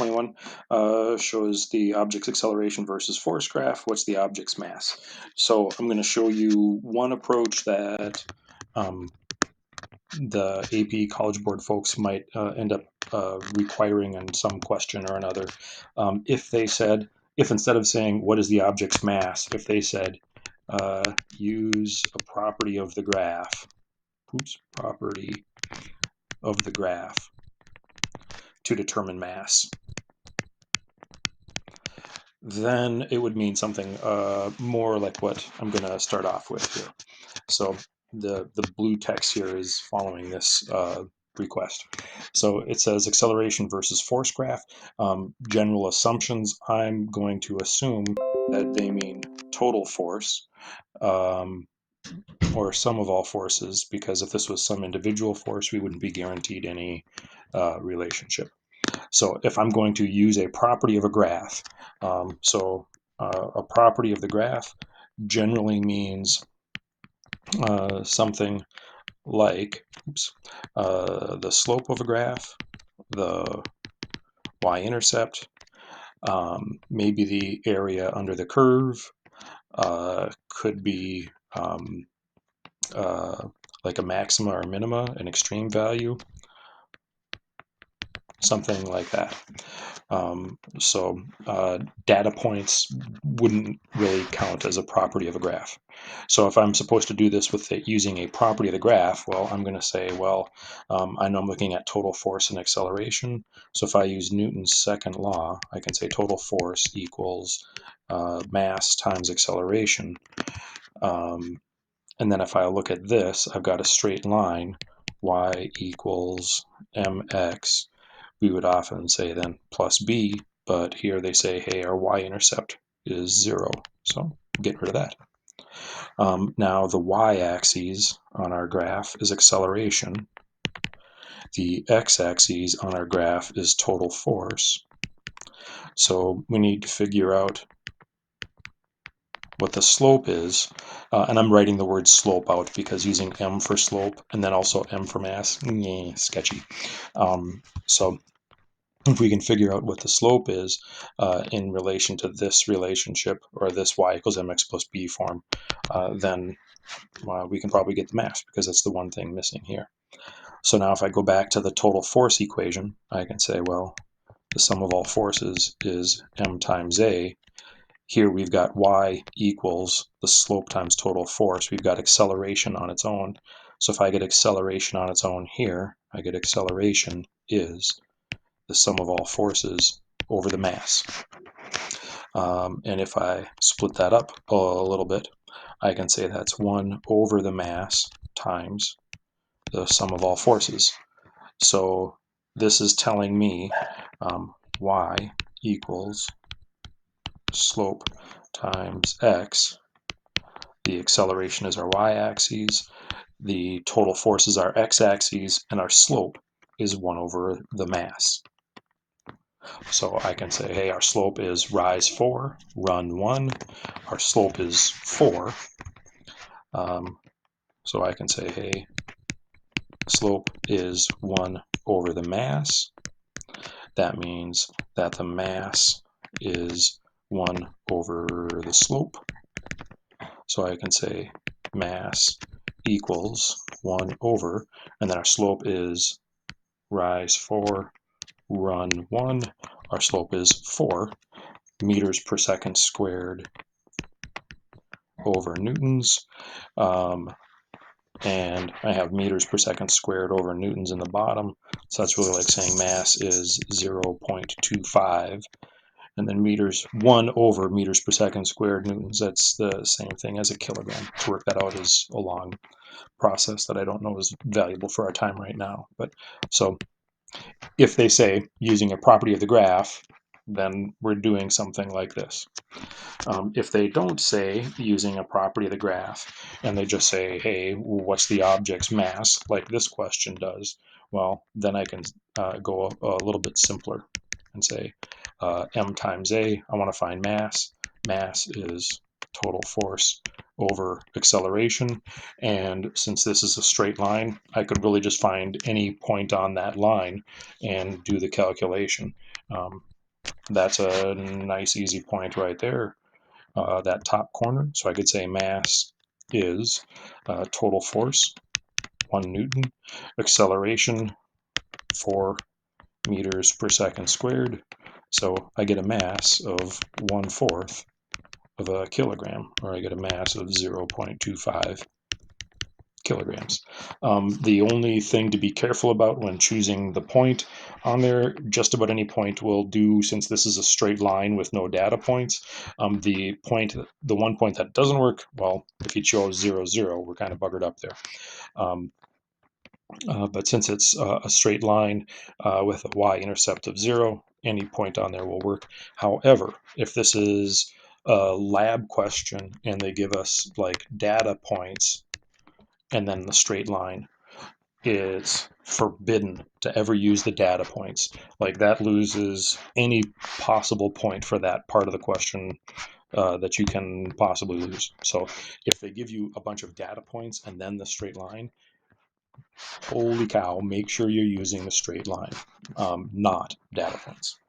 21 shows the object's acceleration versus force graph. What's the object's mass? So I'm going to show you one approach that the AP College Board folks might end up requiring in some question or another. If instead of saying what is the object's mass, if they said use a property of the graph, property of the graph to determine mass, then it would mean something more like what I'm going to start off with here. So the blue text here is following this request. So it says acceleration versus force graph. General assumptions, I'm going to assume that they mean total force, or sum of all forces, because if this was some individual force, we wouldn't be guaranteed any relationship. So if I'm going to use a property of a graph, a property of the graph generally means something like the slope of a graph, the y-intercept, maybe the area under the curve, could be like a maxima or minima, an extreme value, something like that. Data points wouldn't really count as a property of a graph. So if I'm supposed to do this with using a property of the graph, well, I'm going to say, well, I know I'm looking at total force and acceleration. So if I use Newton's second law, I can say total force equals mass times acceleration. And then if I look at this, I've got a straight line, y equals mx. We would often say then plus b, but here they say, hey, our y-intercept is 0. So get rid of that. Now the y-axis on our graph is acceleration. The x-axis on our graph is total force. So we need to figure out what the slope is, and I'm writing the word slope out because using m for slope and then also m for mass, sketchy. So if we can figure out what the slope is in relation to this relationship, or this y equals mx plus b form, then we can probably get the mass, because that's the one thing missing here. So now if I go back to the total force equation, I can say, well, the sum of all forces is m times a. Here we've got y equals the slope times total force. We've got acceleration on its own. So if I get acceleration on its own here, I get acceleration is the sum of all forces over the mass. And if I split that up a little bit, I can say that's 1 over the mass times the sum of all forces. So this is telling me y equals slope times x. The acceleration is our y-axis, the total force is our x-axis, and our slope is 1 over the mass. So I can say, hey, our slope is rise 4, run 1. Our slope is 4. So I can say, hey, slope is 1 over the mass. That means that the mass is 1 over the slope. So I can say mass equals 1 over, and then our slope is rise 4, run 1. Our slope is 4 meters per second squared over newtons. And I have meters per second squared over newtons in the bottom. So that's really like saying mass is 0.25. And then 1 over meters per second squared newtons, that's the same thing as a kilogram. To work that out is a long process that I don't know is valuable for our time right now. But so if they say using a property of the graph, then we're doing something like this. If they don't say using a property of the graph, and they just say, hey, what's the object's mass, like this question does, well, then I can go a little bit simpler and say m times a. I want to find mass. Mass is total force over acceleration, and since this is a straight line, I could really just find any point on that line and do the calculation. That's a nice easy point right there, that top corner. So I could say mass is total force, 1 Newton, acceleration, 4 meters per second squared. So I get a mass of 1/4 of a kilogram, or I get a mass of 0.25 kilograms. The only thing to be careful about when choosing the point on there, just about any point will do, since this is a straight line with no data points. The one point that doesn't work, well, if you chose 0, 0, we're kind of buggered up there. Um, but since it's a straight line with a y-intercept of 0, any point on there will work. However, if this is a lab question and they give us like data points and then the straight line, it's forbidden to ever use the data points. Like that loses any possible point for that part of the question that you can possibly lose. So if they give you a bunch of data points and then the straight line, holy cow, make sure you're using the straight line, not data points.